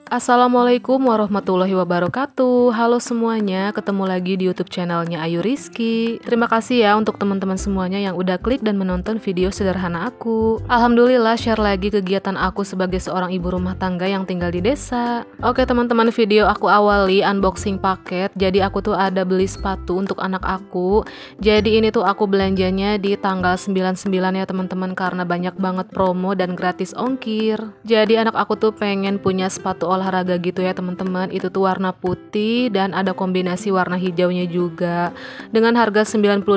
Assalamualaikum warahmatullahi wabarakatuh. Halo semuanya, ketemu lagi di YouTube channelnya Ayu Rizky. Terima kasih ya untuk teman-teman semuanya yang udah klik dan menonton video sederhana aku. Alhamdulillah share lagi kegiatan aku sebagai seorang ibu rumah tangga yang tinggal di desa. Oke teman-teman, video aku awali unboxing paket. Jadi aku tuh ada beli sepatu untuk anak aku. Jadi ini tuh aku belanjanya di tanggal 99 ya teman-teman, karena banyak banget promo dan gratis ongkir. Jadi anak aku tuh pengen punya sepatu olahraga gitu ya teman-teman. Itu tuh warna putih dan ada kombinasi warna hijaunya juga. Dengan harga 98.000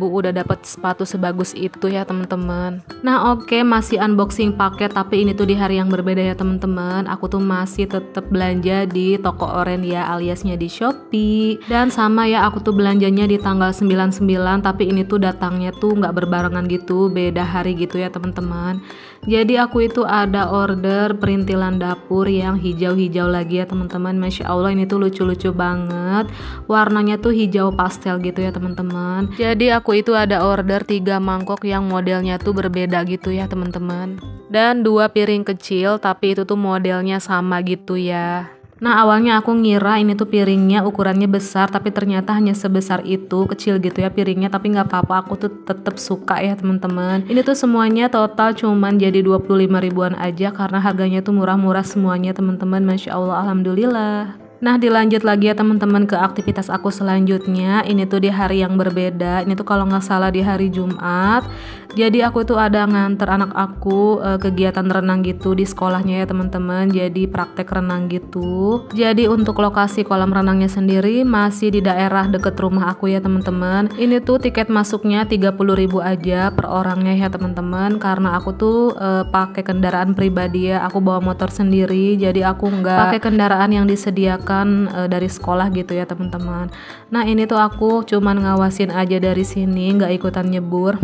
udah dapat sepatu sebagus itu ya teman-teman. Nah oke, masih unboxing paket, tapi ini tuh di hari yang berbeda ya teman-teman. Aku tuh masih tetap belanja di toko oren ya, aliasnya di Shopee. Dan sama ya, aku tuh belanjanya di tanggal 99, tapi ini tuh datangnya tuh nggak berbarengan gitu, beda hari gitu ya teman-teman. Jadi aku itu ada order perintilan dapur yang hijau-hijau lagi ya teman-teman. Masya Allah, ini tuh lucu-lucu banget. Warnanya tuh hijau pastel gitu ya teman-teman. Jadi aku itu ada order 3 mangkok yang modelnya tuh berbeda gitu ya teman-teman. Dan 2 piring kecil, tapi itu tuh modelnya sama gitu ya. Nah awalnya aku ngira ini tuh piringnya ukurannya besar, tapi ternyata hanya sebesar itu, kecil gitu ya piringnya. Tapi nggak apa-apa, aku tuh tetap suka ya teman-teman. Ini tuh semuanya total cuman jadi 25 ribuan aja, karena harganya tuh murah-murah semuanya teman-teman. Masya Allah, alhamdulillah. Nah dilanjut lagi ya teman-teman ke aktivitas aku selanjutnya. Ini tuh di hari yang berbeda. Ini tuh kalau nggak salah di hari Jumat. Jadi aku tuh ada nganter anak aku kegiatan renang gitu di sekolahnya ya teman-teman. Jadi praktek renang gitu. Jadi untuk lokasi kolam renangnya sendiri masih di daerah deket rumah aku ya teman-teman. Ini tuh tiket masuknya 30.000 aja per orangnya ya teman-teman. Karena aku tuh pakai kendaraan pribadi ya. Aku bawa motor sendiri. Jadi aku nggak pakai kendaraan yang disediakan dari sekolah gitu ya teman-teman. Nah ini tuh aku cuman ngawasin aja dari sini, nggak ikutan nyebur.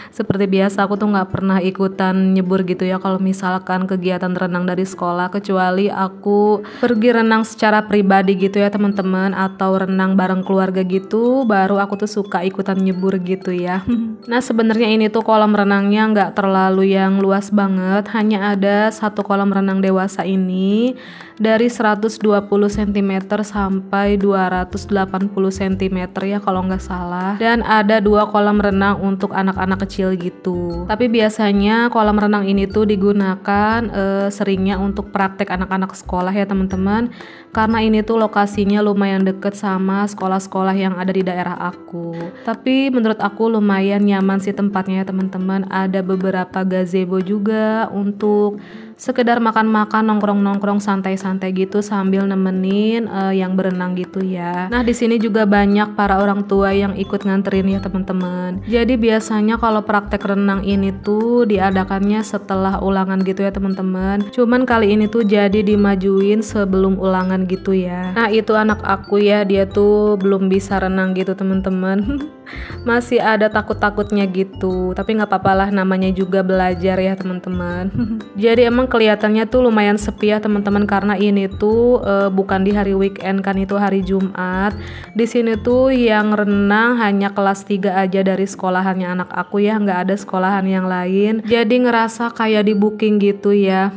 Seperti biasa aku tuh nggak pernah ikutan nyebur gitu ya kalau misalkan kegiatan renang dari sekolah, kecuali aku pergi renang secara pribadi gitu ya teman-teman, atau renang bareng keluarga gitu, baru aku tuh suka ikutan nyebur gitu ya. Nah sebenarnya ini tuh kolam renangnya nggak terlalu yang luas banget, hanya ada satu kolam renang dewasa ini dari 120 cm sampai 280 cm ya kalau nggak salah, dan ada 2 kolam renang untuk anak-anak kecil gitu. Tapi biasanya kolam renang ini tuh digunakan seringnya untuk praktek anak-anak sekolah ya teman-teman, karena ini tuh lokasinya lumayan deket sama sekolah-sekolah yang ada di daerah aku. Tapi menurut aku lumayan nyaman sih tempatnya ya teman-teman. Ada beberapa gazebo juga untuk sekedar makan-makan, nongkrong-nongkrong santai-santai gitu sambil nemenin yang berenang gitu ya. Nah di sini juga banyak para orang tua yang ikut nganterin ya teman-teman. Jadi biasanya kalau praktek renang ini tuh diadakannya setelah ulangan gitu ya teman-teman. Cuman kali ini tuh jadi dimajuin sebelum ulangan gitu ya. Nah itu anak aku ya, dia tuh belum bisa renang gitu teman-teman. Masih ada takut-takutnya gitu. Tapi nggak apa-apa lah, namanya juga belajar ya teman-teman. Jadi emang kelihatannya tuh lumayan sepi ya teman-teman, karena ini tuh bukan di hari weekend kan, itu hari Jumat. Di sini tuh yang renang hanya kelas 3 aja dari sekolahannya anak aku ya, nggak ada sekolahan yang lain. Jadi ngerasa kayak di booking gitu ya.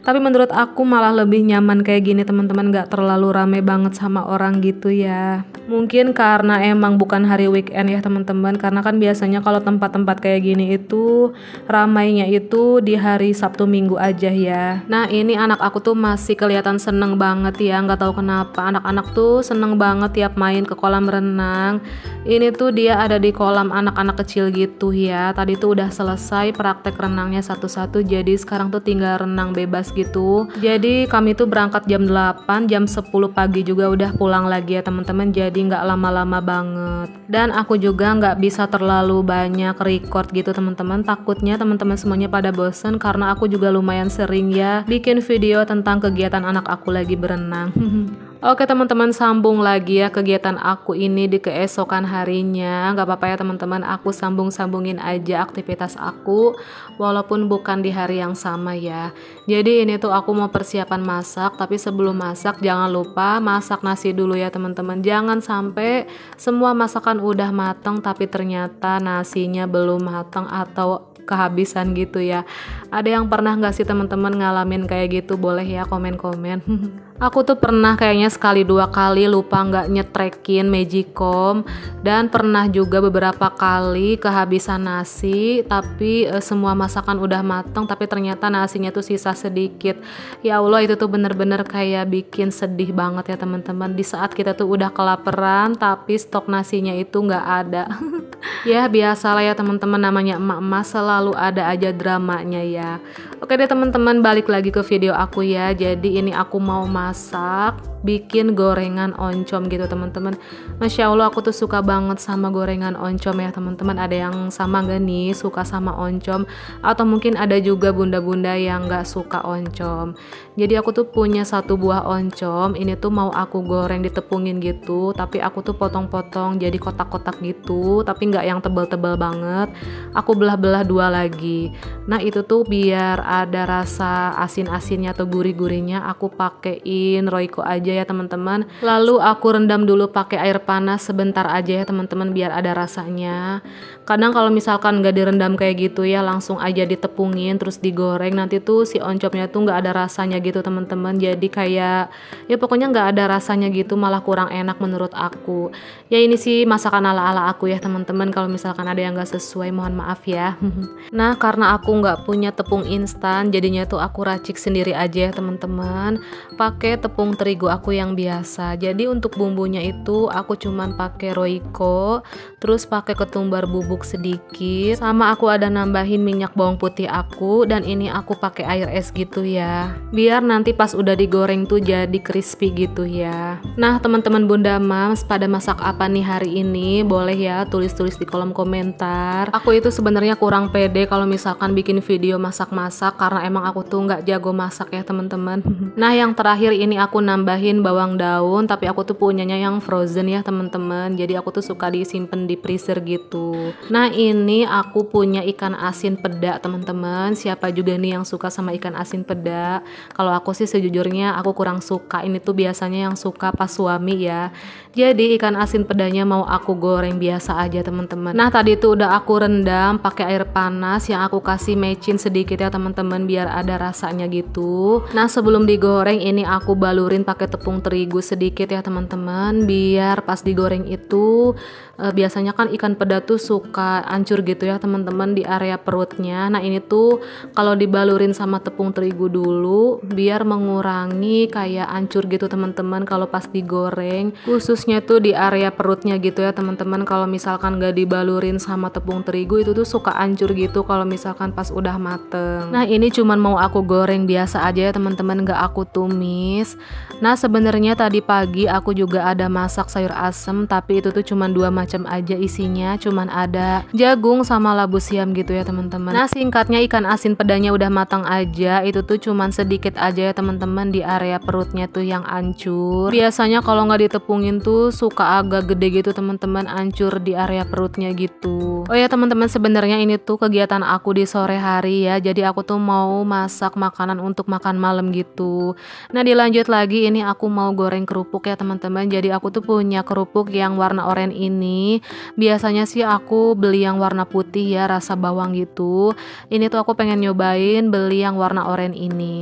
Tapi menurut aku malah lebih nyaman kayak gini teman-teman, nggak terlalu rame banget sama orang gitu ya. Mungkin karena emang bukan hari weekend ya teman-teman, karena kan biasanya kalau tempat-tempat kayak gini itu ramainya itu di hari Sabtu Minggu aja ya. Nah ini anak aku tuh masih kelihatan seneng banget ya, nggak tahu kenapa anak-anak tuh seneng banget tiap main ke kolam renang. Ini tuh dia ada di kolam anak-anak kecil gitu ya. Tadi tuh udah selesai praktek renangnya satu-satu, jadi sekarang tuh tinggal renang bebas gitu. Jadi kami tuh berangkat jam 8, jam 10 pagi juga udah pulang lagi ya teman-teman. Jadi nggak lama-lama banget. Dan aku juga nggak bisa terlalu banyak record gitu teman-teman, takutnya teman-teman semuanya pada bosen, karena aku juga lumayan sering ya bikin video tentang kegiatan anak aku lagi berenang. Oke teman-teman, sambung lagi ya kegiatan aku ini di keesokan harinya. Gak apa-apa ya teman-teman, aku sambung-sambungin aja aktivitas aku walaupun bukan di hari yang sama ya. Jadi ini tuh aku mau persiapan masak, tapi sebelum masak jangan lupa masak nasi dulu ya teman-teman. Jangan sampai semua masakan udah matang tapi ternyata nasinya belum matang atau kehabisan gitu ya. Ada yang pernah nggak sih teman-teman ngalamin kayak gitu? Boleh ya komen-komen. Aku tuh pernah kayaknya sekali 2 kali lupa nggak nyetrekin magicom, dan pernah juga beberapa kali kehabisan nasi, tapi semua masakan udah mateng tapi ternyata nasinya tuh sisa sedikit. Ya Allah, itu tuh bener-bener kayak bikin sedih banget ya teman-teman. Di saat kita tuh udah kelaparan tapi stok nasinya itu nggak ada. Ya biasalah ya teman-teman, namanya emak-emak selalu ada aja dramanya ya. Oke deh teman-teman, balik lagi ke video aku ya. Jadi ini aku mau masak bikin gorengan oncom gitu teman-teman. Masya Allah, aku tuh suka banget sama gorengan oncom ya teman-teman. Ada yang sama gak nih suka sama oncom, atau mungkin ada juga bunda-bunda yang gak suka oncom. Jadi aku tuh punya 1 buah oncom. Ini tuh mau aku goreng ditepungin gitu, tapi aku tuh potong-potong jadi kotak-kotak gitu, tapi nggak yang tebal-tebal banget. Aku belah-belah 2 lagi. Nah itu tuh biar ada rasa asin-asinnya atau gurih-gurihnya, aku pakein Royco aja ya teman-teman. Lalu aku rendam dulu pakai air panas sebentar aja ya teman-teman, biar ada rasanya. Kadang kalau misalkan nggak direndam kayak gitu ya, langsung aja ditepungin terus digoreng, nanti tuh si oncomnya tuh nggak ada rasanya gitu teman-teman. Jadi kayak ya pokoknya nggak ada rasanya gitu, malah kurang enak menurut aku. Ya ini sih masakan ala-ala aku ya teman-teman. Kalau misalkan ada yang nggak sesuai mohon maaf ya. Nah karena aku nggak punya tepung instan, jadinya tuh aku racik sendiri aja ya teman-teman, pakai tepung terigu aku yang biasa. Jadi untuk bumbunya itu aku cuman pakai Royco, terus pakai ketumbar bubuk sedikit, sama aku ada nambahin minyak bawang putih aku, dan ini aku pakai air es gitu ya, biar nanti pas udah digoreng tuh jadi crispy gitu ya. Nah teman-teman bunda mams, pada masak apa nih hari ini? Boleh ya tulis-tulis di kolom komentar. Aku itu sebenarnya kurang pede kalau misalkan bikin video masak-masak, karena emang aku tuh nggak jago masak ya teman-teman. Nah yang terakhir ini aku nambahin bawang daun, tapi aku tuh punyanya yang frozen ya teman-teman. Jadi aku tuh suka disimpan di freezer gitu. Nah ini aku punya ikan asin peda teman-teman. Siapa juga nih yang suka sama ikan asin peda? Kalau aku sih sejujurnya aku kurang suka. Ini tuh biasanya yang suka pas suami ya. Jadi ikan asin pedanya mau aku goreng biasa aja teman-teman. Nah tadi tuh udah aku rendam pakai air panas, yang aku kasih mecin sedikit ya teman-teman biar ada rasanya gitu. Nah sebelum digoreng ini aku balurin pakai tepung terigu sedikit ya teman-teman, biar pas digoreng itu biasanya kan ikan peda tuh suka hancur gitu ya teman-teman di area perutnya. Nah ini tuh kalau dibalurin sama tepung terigu dulu biar mengurangi kayak hancur gitu teman-teman kalau pas digoreng, khususnya tuh di area perutnya gitu ya teman-teman. Kalau misalkan gak dibalurin sama tepung terigu itu tuh suka hancur gitu kalau misalkan pas udah mateng. Nah ini cuman mau aku goreng biasa aja ya teman-teman, gak aku tumis. Nah sebenarnya tadi pagi aku juga ada masak sayur asem, tapi itu tuh cuman 2 macam aja isinya, cuman ada jagung sama labu siam gitu ya teman-teman. Nah singkatnya ikan asin pedanya udah matang aja, itu tuh cuman sedikit aja ya teman-teman di area perutnya tuh yang hancur. Biasanya kalau nggak ditepungin tuh suka agak gede gitu teman-teman, hancur di area perutnya gitu. Oh ya teman-teman, sebenarnya ini tuh kegiatan aku di sore hari ya, jadi aku tuh mau masak makanan untuk makan malam gitu. Nah dilanjut lagi, ini aku mau goreng kerupuk ya teman-teman. Jadi aku tuh punya kerupuk yang warna oranye ini. Biasanya sih aku beli yang warna putih ya, rasa bawang gitu. Ini tuh aku pengen nyobain beli yang warna oranye ini.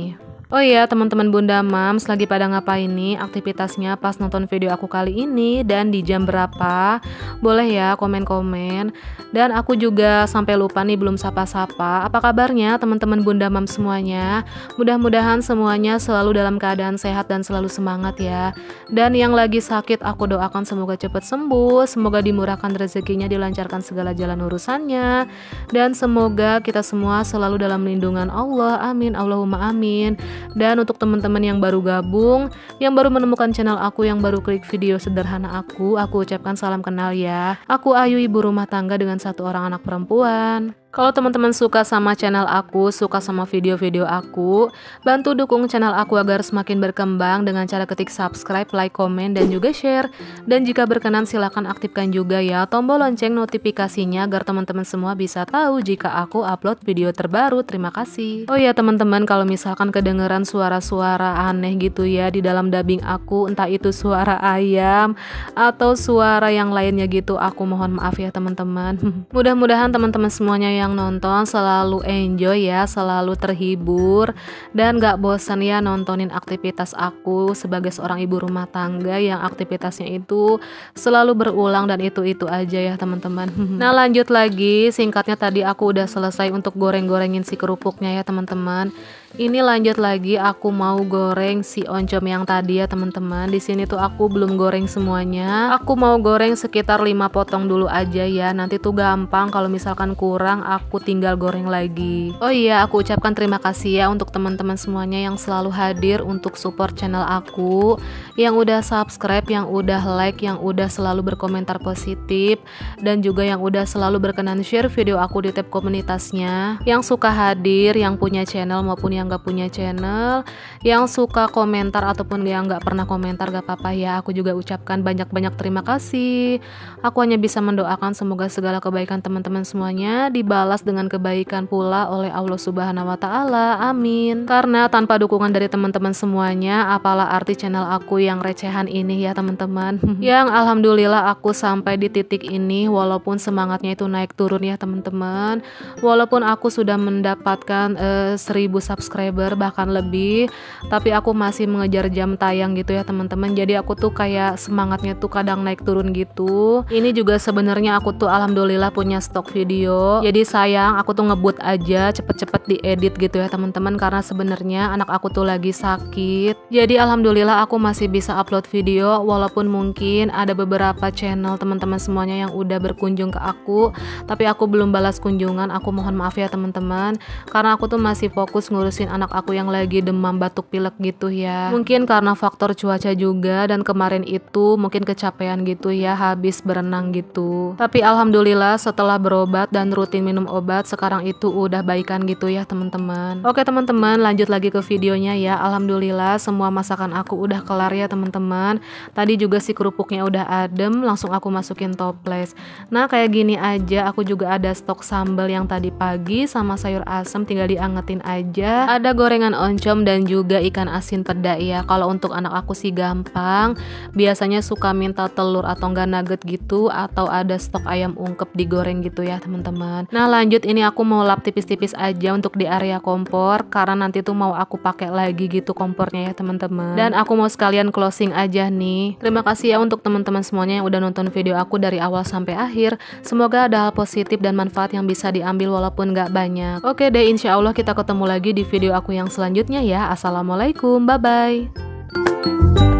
Oh iya teman-teman bunda mams, lagi pada ngapain nih aktivitasnya pas nonton video aku kali ini, dan di jam berapa? Boleh ya komen-komen. Dan aku juga sampai lupa nih belum sapa-sapa. Apa kabarnya teman-teman bunda mams semuanya? Mudah-mudahan semuanya selalu dalam keadaan sehat dan selalu semangat ya. Dan yang lagi sakit aku doakan semoga cepat sembuh, semoga dimurahkan rezekinya, dilancarkan segala jalan urusannya, dan semoga kita semua selalu dalam lindungan Allah. Amin Allahumma amin. Dan untuk teman-teman yang baru gabung, yang baru menemukan channel aku, yang baru klik video sederhana aku ucapkan salam kenal ya. Aku Ayu, ibu rumah tangga dengan 1 orang anak perempuan. Kalau teman-teman suka sama channel aku, suka sama video-video aku, bantu dukung channel aku agar semakin berkembang dengan cara ketik subscribe, like, komen, dan juga share. Dan jika berkenan silahkan aktifkan juga ya tombol lonceng notifikasinya agar teman-teman semua bisa tahu jika aku upload video terbaru. Terima kasih. Oh ya teman-teman, kalau misalkan kedengeran suara-suara aneh gitu ya di dalam dubbing aku, entah itu suara ayam atau suara yang lainnya gitu, aku mohon maaf ya teman-teman. Mudah-mudahan teman-teman semuanya yang nonton selalu enjoy ya, selalu terhibur dan gak bosan ya nontonin aktivitas aku sebagai seorang ibu rumah tangga yang aktivitasnya itu selalu berulang dan itu aja ya teman-teman. Nah lanjut lagi, singkatnya tadi aku udah selesai untuk goreng-gorengin si kerupuknya ya teman-teman. Ini lanjut lagi, aku mau goreng si oncom yang tadi ya teman-teman. Di sini tuh aku belum goreng semuanya. Aku mau goreng sekitar 5 potong dulu aja ya. Nanti tuh gampang, kalau misalkan kurang aku tinggal goreng lagi. Oh iya, aku ucapkan terima kasih ya untuk teman-teman semuanya yang selalu hadir untuk support channel aku, yang udah subscribe, yang udah like, yang udah selalu berkomentar positif, dan juga yang udah selalu berkenan share video aku di tab komunitasnya, yang suka hadir, yang punya channel maupun yang gak punya channel, yang suka komentar ataupun yang gak pernah komentar, gak apa-apa ya. Aku juga ucapkan banyak-banyak terima kasih. Aku hanya bisa mendoakan semoga segala kebaikan teman-teman semuanya dibalas dengan kebaikan pula oleh Allah Subhanahu wa Ta'ala. Amin. Karena tanpa dukungan dari teman-teman semuanya, apalah arti channel aku yang recehan ini ya teman-teman. Yang alhamdulillah aku sampai di titik ini, walaupun semangatnya itu naik turun ya teman-teman. Walaupun aku sudah mendapatkan 1000 subscriber bahkan lebih, tapi aku masih mengejar jam tayang gitu ya teman-teman. Jadi aku tuh kayak semangatnya tuh kadang naik turun gitu. Ini juga sebenarnya aku tuh alhamdulillah punya stok video. Jadi sayang aku tuh ngebut aja cepet-cepet diedit gitu ya teman-teman, karena sebenarnya anak aku tuh lagi sakit. Jadi alhamdulillah aku masih bisa upload video, walaupun mungkin ada beberapa channel teman-teman semuanya yang udah berkunjung ke aku, tapi aku belum balas kunjungan. Aku mohon maaf ya teman-teman, karena aku tuh masih fokus ngurusin anak aku yang lagi demam batuk pilek gitu ya. Mungkin karena faktor cuaca juga, dan kemarin itu mungkin kecapean gitu ya habis berenang gitu. Tapi alhamdulillah setelah berobat dan rutin minum obat, sekarang itu udah baikan gitu ya teman-teman. Oke teman-teman, lanjut lagi ke videonya ya. Alhamdulillah semua masakan aku udah kelar ya teman-teman. Tadi juga si kerupuknya udah adem, langsung aku masukin toples. Nah kayak gini aja, aku juga ada stok sambal yang tadi pagi sama sayur asem, tinggal diangetin aja. Ada gorengan oncom dan juga ikan asin peda ya. Kalau untuk anak aku sih gampang, biasanya suka minta telur atau enggak nugget gitu, atau ada stok ayam ungkep digoreng gitu ya teman-teman. Nah lanjut, ini aku mau lap tipis-tipis aja untuk di area kompor, karena nanti tuh mau aku pakai lagi gitu kompornya ya teman-teman. Dan aku mau sekalian closing aja nih. Terima kasih ya untuk teman-teman semuanya yang udah nonton video aku dari awal sampai akhir. Semoga ada hal positif dan manfaat yang bisa diambil walaupun gak banyak. Oke deh, insya Allah kita ketemu lagi di video aku yang selanjutnya ya. Assalamualaikum, bye bye.